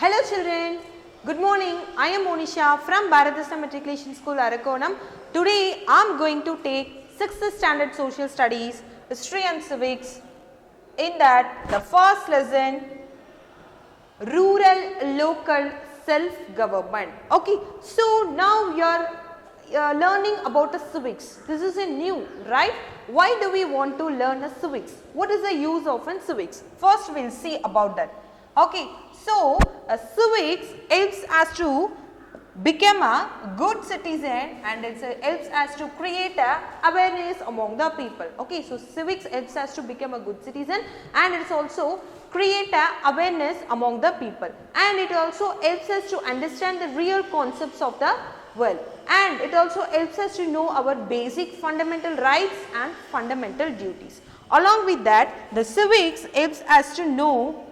Hello children, good morning. I am Monisha from Bharatista Matriculation School, Arakonam. Today I am going to take 6th standard social studies, history and civics. In that the first lesson, rural local self-government. Okay, so now you are learning about the civics. This is a new, right? Why do we want to learn the civics? What is the use of in civics? First we will see about that. Okay, so civics helps us to become a good citizen and it helps us to create a awareness among the people. Okay, so civics helps us to become a good citizen and it's also create a awareness among the people, and it also helps us to understand the real concepts of the world, and it also helps us to know our basic fundamental rights and fundamental duties. Along with that, the civics helps us to know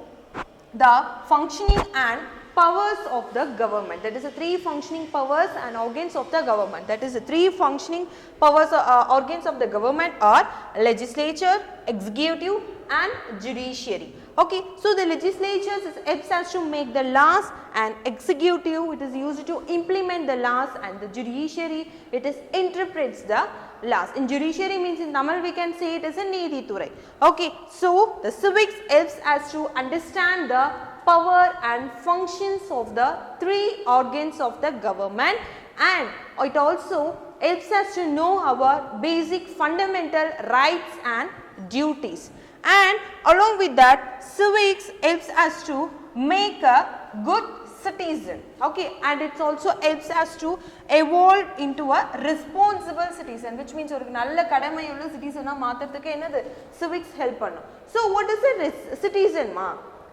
the functioning and powers of the government. That is the three functioning powers and organs of the government. That is the three functioning powers organs of the government are legislature, executive and judiciary. Okay, so the legislature helps us to make the laws, and executive it is used to implement the laws, and the judiciary it is interprets the laws. In judiciary means in Tamil we can say it is a Needhi Thurai. Okay, so the civics helps us to understand the power and functions of the three organs of the government, and it also helps us to know our basic fundamental rights and duties. And along with that, civics helps us to make a good citizen. Okay, and it also helps us to evolve into a responsible citizen, which means ஒரு நல்ல கடமையுள்ள citizen-ஆ மாத்துறதுக்கு என்னது civics help பண்ணும். So what is a citizen ma?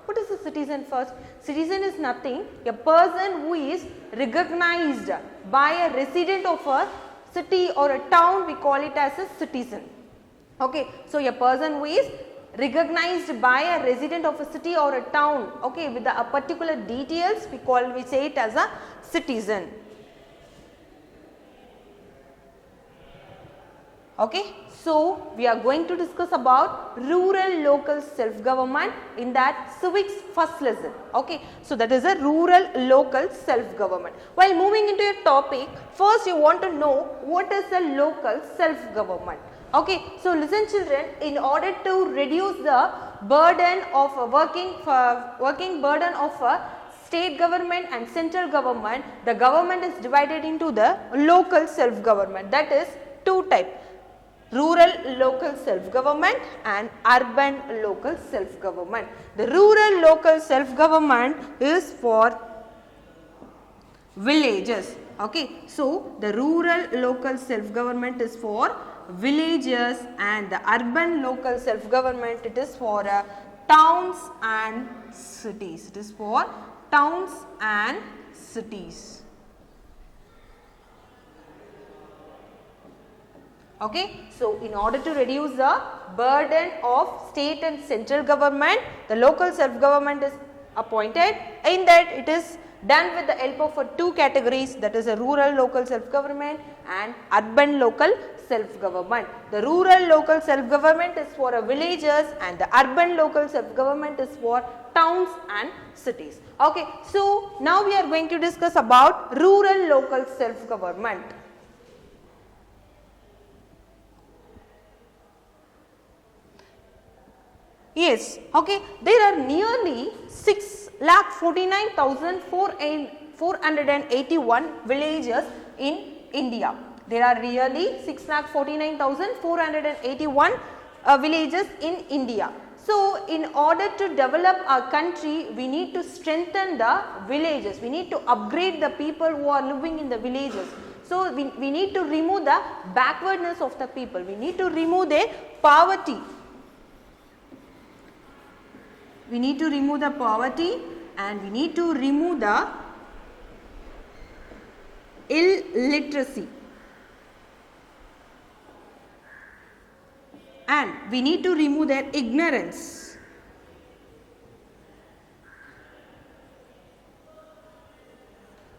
What is a citizen first? Citizen is nothing, a person who is recognized by a resident of a city or a town, we call it as a citizen. Okay, so a person who is recognized by a resident of a city or a town, okay, with a particular details, we say it as a citizen. Okay, so we are going to discuss about rural local self-government in that civics first lesson. Okay, so that is a rural local self-government. While moving into your topic, first you want to know what is a local self-government. Okay, so listen children, in order to reduce the burden of working burden of a state government and central government, the government is divided into the local self-government. That is two types, rural local self-government and urban local self-government. The rural local self-government is for villages. Okay, so the rural local self-government is for villages, and the urban local self-government it is for towns and cities. It is for towns and cities. Okay, so in order to reduce the burden of state and central government, the local self-government is appointed. In that it is done with the help of two categories, that is a rural local self-government and urban local self-government. The rural local self-government is for villages and the urban local self-government is for towns and cities. Okay, so now we are going to discuss about rural local self-government. Yes, okay, there are nearly 6,49,481 villages in India. There are really 6,49,481 villages in India. So, in order to develop our country, we need to strengthen the villages. We need to upgrade the people who are living in the villages. So, we need to remove the backwardness of the people. We need to remove their poverty. We need to remove the poverty and we need to remove the illiteracy. And we need to remove their ignorance.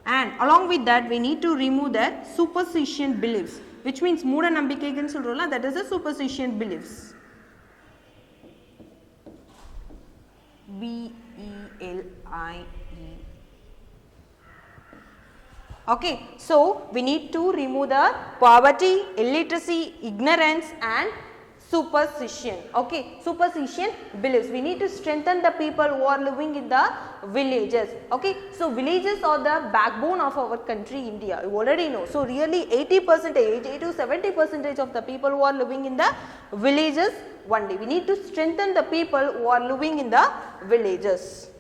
And along with that, we need to remove their superstition beliefs, which means mooda nambikaigal solrolla, that is a superstition beliefs. BELIEFS. Okay, so we need to remove the poverty, illiteracy, ignorance and superstition. Okay, superstition beliefs. We need to strengthen the people who are living in the villages. Okay, so villages are the backbone of our country India. You already know. So really 80%, 80 to 70% of the people who are living in the villages only. We need to strengthen the people who are living in the villages.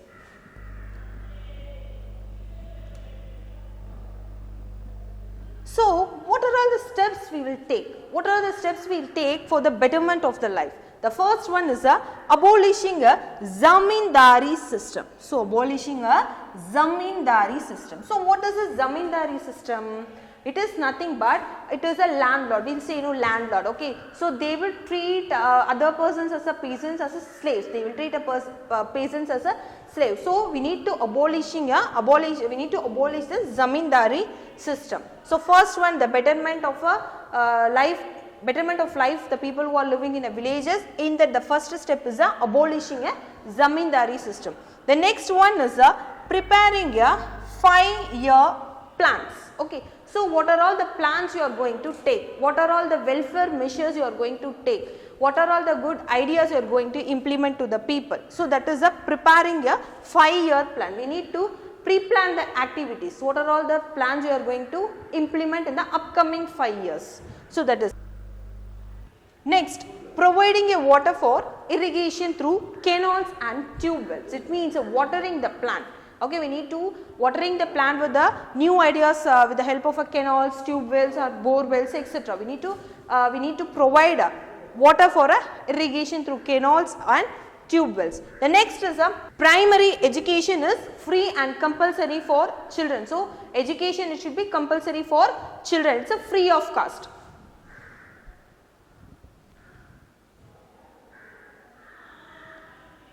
So, what are all the steps we will take? What are the steps we will take for the betterment of the life? The first one is abolishing a zamindari system. So, abolishing a zamindari system. So, what is a zamindari system? It is nothing but it is a landlord. We will say landlord. Okay. So, they will treat other persons as a peasants as a slaves. They will treat a peasants as a slave. So, we need to abolish the zamindari system. So, first one, the betterment of life, the people who are living in a villages. In that, the first step is abolishing a zamindari system. The next one is preparing a 5-year plans. Okay. So, what are all the plans you are going to take? What are all the welfare measures you are going to take? What are all the good ideas you are going to implement to the people? So, that is preparing a 5-year plan. We need to pre-plan the activities. What are all the plans you are going to implement in the upcoming 5 years? So, that is. Next, providing a water for irrigation through canals and tube wells. It means watering the plant. Okay, we need to watering the plant with the new ideas with the help of canals, tube wells or bore wells, etc. We need to provide water for irrigation through canals and tube wells. The next is primary education is free and compulsory for children. So, education it should be compulsory for children. It is free of cost.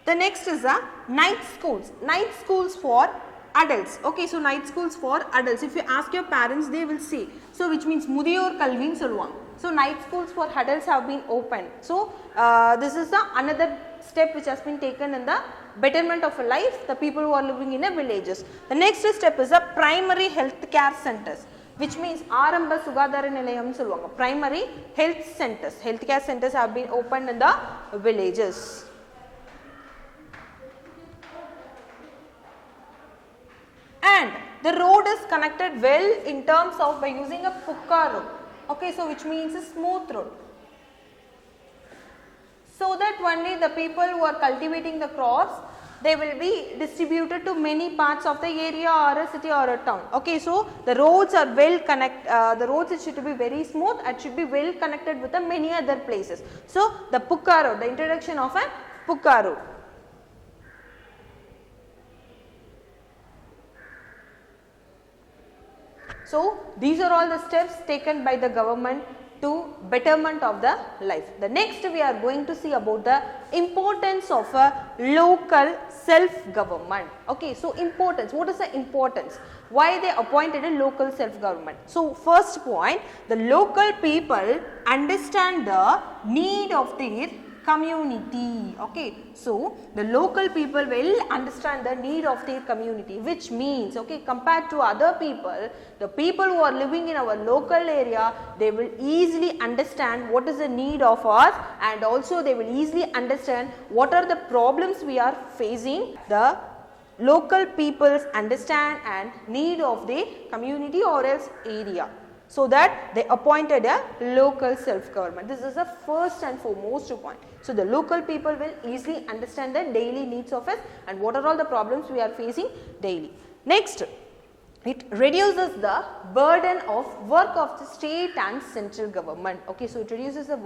The next is night schools for adults. Okay, so night schools for adults. If you ask your parents, they will say. So, which means Mudiyor Kalvin Solluvaanga. So, night schools for adults have been opened. So, this is another step which has been taken in the betterment of a life, the people who are living in a villages. The next step is primary health care centers, which means Aramba Sugadara Nilayam Solluvaanga. Primary health centers, healthcare centers have been opened in the villages. And the road is connected well in terms of by using a pukka road. Okay, so which means a smooth road. So that only the people who are cultivating the crops, they will be distributed to many parts of the area or a city or a town. Okay, so the roads are well connected, the roads it should be very smooth and should be well connected with the many other places. So, the pukka road, the introduction of a pukka road. So, these are all the steps taken by the government to betterment of the life. The next we are going to see about the importance of a local self-government. Okay, so importance, what is the importance? Why they appointed a local self-government? So, first point, the local people understand the need of their community. Okay, so the local people will understand the need of their community, which means compared to other people, the people who are living in our local area, they will easily understand what is the need of us, and also they will easily understand what are the problems we are facing. The local peoples understand and need of the community or else area. So that they appointed a local self-government. This is the first and foremost point. So, the local people will easily understand the daily needs of us and what are all the problems we are facing daily. Next, it reduces the burden of work of the state and central government. Okay, so it reduces the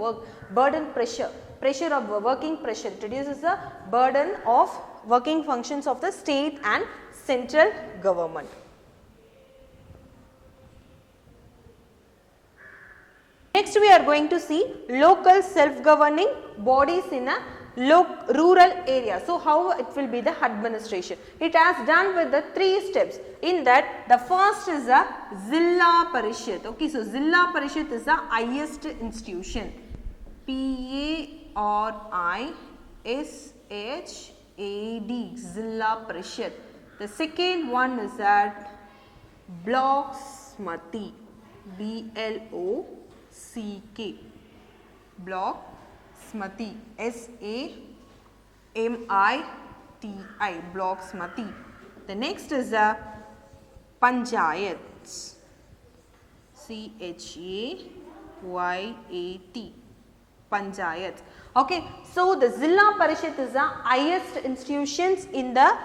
pressure of working pressure. It reduces the burden of working functions of the state and central government. Next we are going to see local self-governing bodies in a rural area. So, how it will be the administration? It has done with the 3 steps. In that, the first is a Zilla Parishad. Okay, so Zilla Parishad is the highest institution. PARISHAD, Zilla Parishad. The second one is that blocks Smati, B-L-O-C-K, Block Smati, S-A-M-I-T-I, Block Smati. The next is the Panchayats, C-H-A-Y-A-T, Panchayats. Okay, so the Zilla Parishad is the highest institutions in the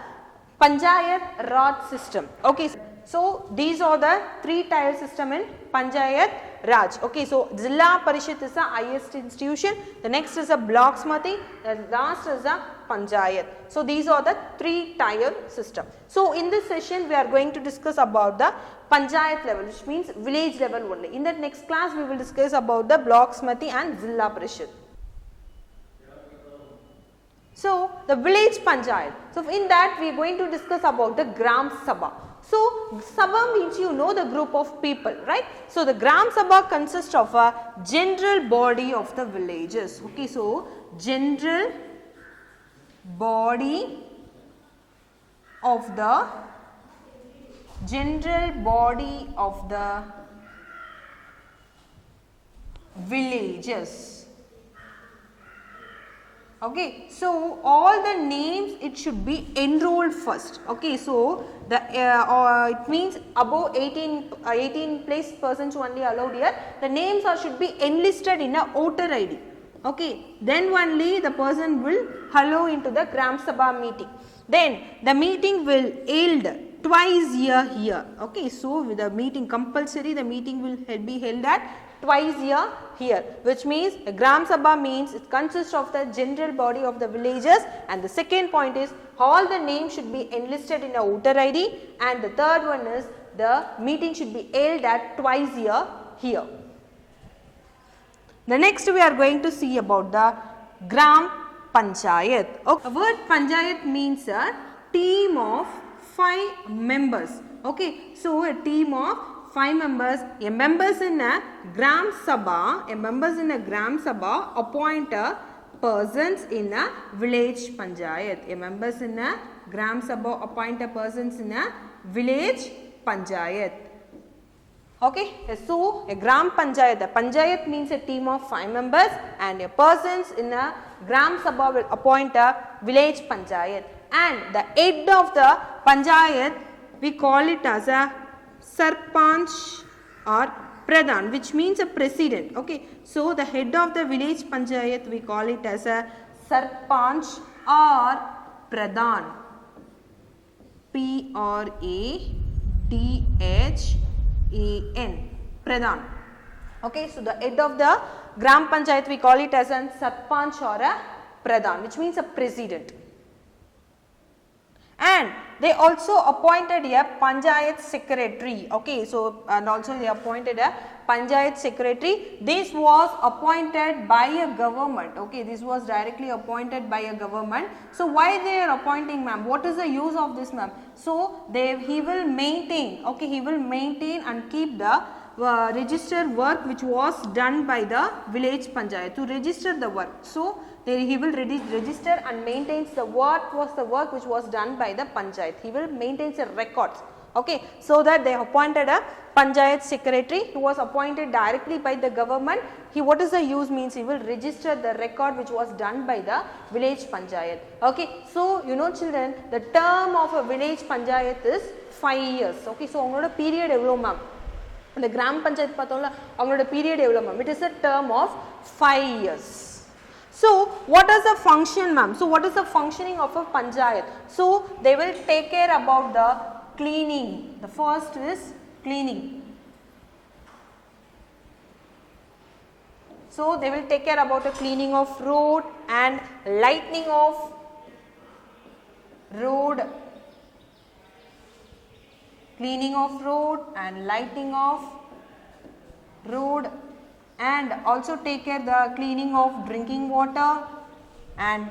Panchayat Raj system. Okay, so these are the three-tier system in Panchayat Raj. Okay, so Zilla Parishad is the highest institution. The next is a Block Smati. The last is a Panchayat. So these are the three-tier system. So in this session, we are going to discuss about the Panchayat level, which means village level only. In the next class, we will discuss about the Block Smati and Zilla Parishad. So the village Panchayat. So in that, we are going to discuss about the Gram Sabha. So Sabha means the group of people, right? So the Gram Sabha consists of a general body of the villages. Okay, so general body of the villages. Okay, so all the names it should be enrolled first. Okay, so the it means above 18 plus persons only allowed here. The names should be enlisted in a voter ID. Okay, then only the person will allow into the Gram Sabha meeting. Then the meeting will held twice a year. Okay, so with the meeting compulsory, the meeting will be held at twice a year, which means a Gram Sabha means it consists of the general body of the villages, and the second point is all the names should be enlisted in a voter ID, and the third one is the meeting should be held at twice a year. The next we are going to see about the Gram Panchayat. Okay. The word Panchayat means a team of 5 members. Okay, so a team of 5 members, members in a Gram Sabha, appoint persons in a village Panchayat. Members in a Gram Sabha appoint persons in a village Panchayat. Okay, so a Gram Panchayat, the Panchayat means a team of 5 members, and a persons in a Gram Sabha will appoint a village Panchayat, and the head of the Panchayat we call it as a Sarpanch or Pradhan, which means a president. Okay, so the head of the village Panchayat we call it as a Sarpanch or Pradhan, P-R-A-D-H-A-N, Pradhan. Okay, so the head of the Gram Panchayat we call it as a Sarpanch or a Pradhan, which means a president. And they also appointed a Panchayat secretary. Okay, so and also they appointed a Panchayat secretary. This was appointed by a government. Okay, this was directly appointed by a government. So why they are appointing, ma'am? What is the use of this, ma'am? So he will maintain. Okay, he will maintain and keep the register work which was done by the village Panchayat, to register the work. So he will register and maintains the what was the work which was done by the Panchayat. He will maintain the records. Okay, so that they appointed a Panchayat secretary who was appointed directly by the government. What is the use means he will register the record which was done by the village Panchayat. Okay, so children, the term of a village Panchayat is 5 years. Okay, so avangaloda period evlo ma'am? The Gram Panchayat pathomla avangaloda period evlo ma'am? It is a term of 5 years. So what is the function, ma'am? So what is the functioning of a Panchayat? So they will take care about the cleaning. The first is cleaning. So they will take care about the cleaning of road and lightening of road, cleaning of road and lightening of road, and also take care the cleaning of drinking water and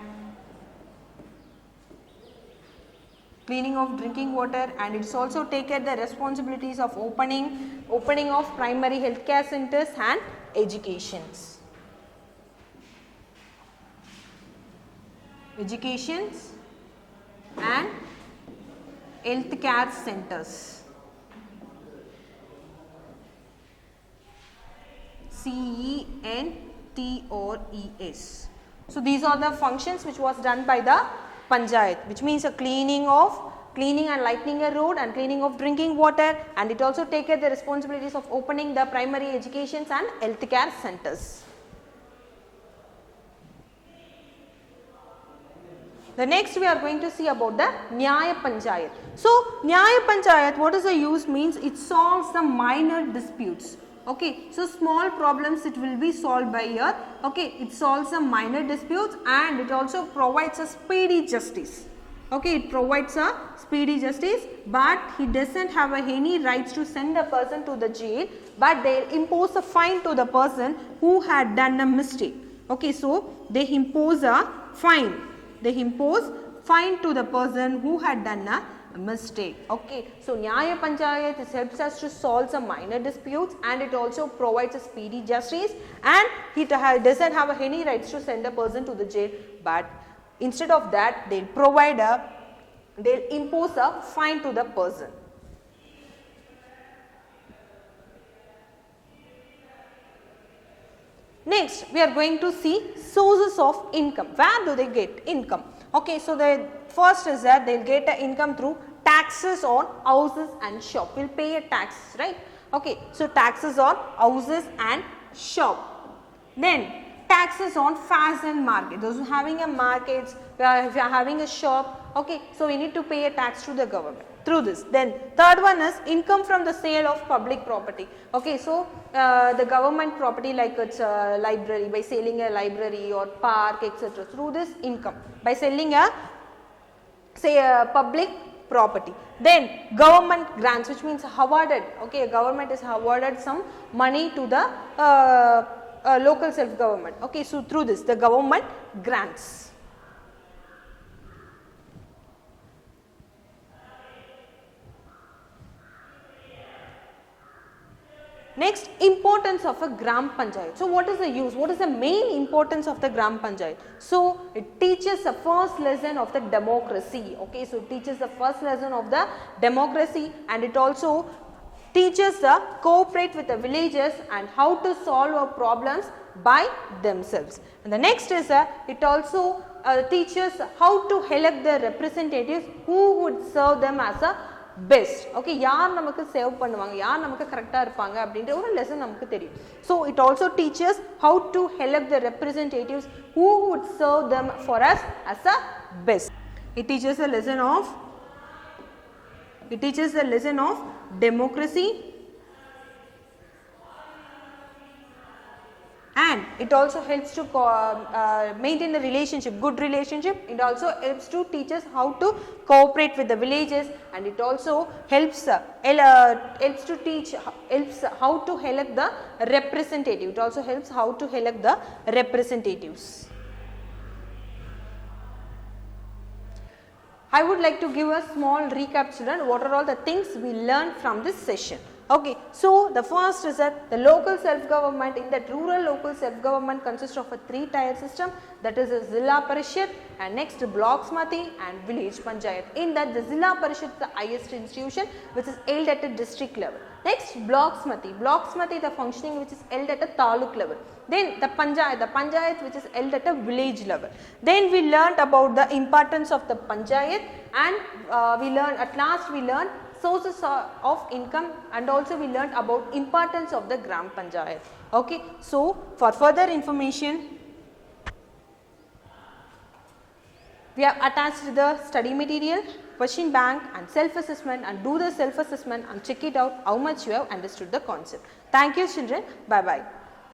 and it's also take care the responsibilities of opening of primary healthcare centers and educations and healthcare centers. CENTORES. So these are the functions which was done by the panchayat, which means a cleaning and lightening a road and cleaning of drinking water, and it also take the responsibilities of opening the primary educations and healthcare centers. The next we are going to see about the Nyaya Panchayat. So Nyaya Panchayat, what is the use means? It solves the minor disputes. Okay, so small problems it will be solved by here. Okay, it solves some minor disputes and it also provides a speedy justice. Okay, it provides a speedy justice, but he doesn't have any rights to send a person to the jail, but they impose a fine to the person who had done a mistake. Okay, so they impose a fine. They impose fine to the person who had done a mistake. Okay, so Nyaya Panchayat helps us to solve some minor disputes and it also provides a speedy justice, and he doesn't have any rights to send a person to the jail, but instead of that they'll impose a fine to the person. Next we are going to see sources of income. Where do they get income? Okay, so the first is that they will get the income through taxes on houses and shop. We will pay a tax, right? Okay, so taxes on houses and shop. Then taxes on fairs and market. Those who having a market, if you are having a shop, okay, so we need to pay a tax to the government through this. Then third one is income from the sale of public property. Okay, so the government property like its library, by selling a library or park, etc. Through this income, by selling a public property. Then government grants, which means awarded. Okay, government is awarded some money to the local self government. Okay, so through this the government grants. Next, importance of a Gram Panchayat. So what is the use? What is the main importance of the Gram Panchayat? So it teaches the first lesson of the democracy. Okay, so it teaches the first lesson of the democracy, and it also teaches the cooperate with the villagers and how to solve our problems by themselves. And the next is it also teaches how to elect the representatives who would serve them as a best. Okay, யார் நமக்கு save பண்ணுவாங்க, யார் நமக்கு கரெக்ட்டா இருப்பாங்க அப்படின்ற ஒரு lesson நமக்கு தெரியும். So it also teaches how to elect the representatives who would serve them for us as a best. It teaches a lesson of democracy, and it also helps to maintain the relationship, good relationship. It also helps to teach us how to cooperate with the villages, and it also helps how to elect the representative. It also helps how to elect the representatives. I would like to give a small recap, children. What are all the things we learned from this session? Okay, so the first is that the local self-government, in that rural local self-government consists of a 3-tier system, that is a Zilla Parishad, and next Block Smati and Village Panchayat. In that the Zilla Parishad is the highest institution which is held at a district level. Next, Block Smati the functioning which is held at a Taluk level. Then the Panchayat which is held at a village level. Then we learnt about the importance of the Panchayat, and we learned sources of income, and also we learned about importance of the Gram Panchayat. Okay, so for further information we have attached the study material, question bank and self-assessment, and do the self-assessment and check it out how much you have understood the concept. Thank you children, bye bye.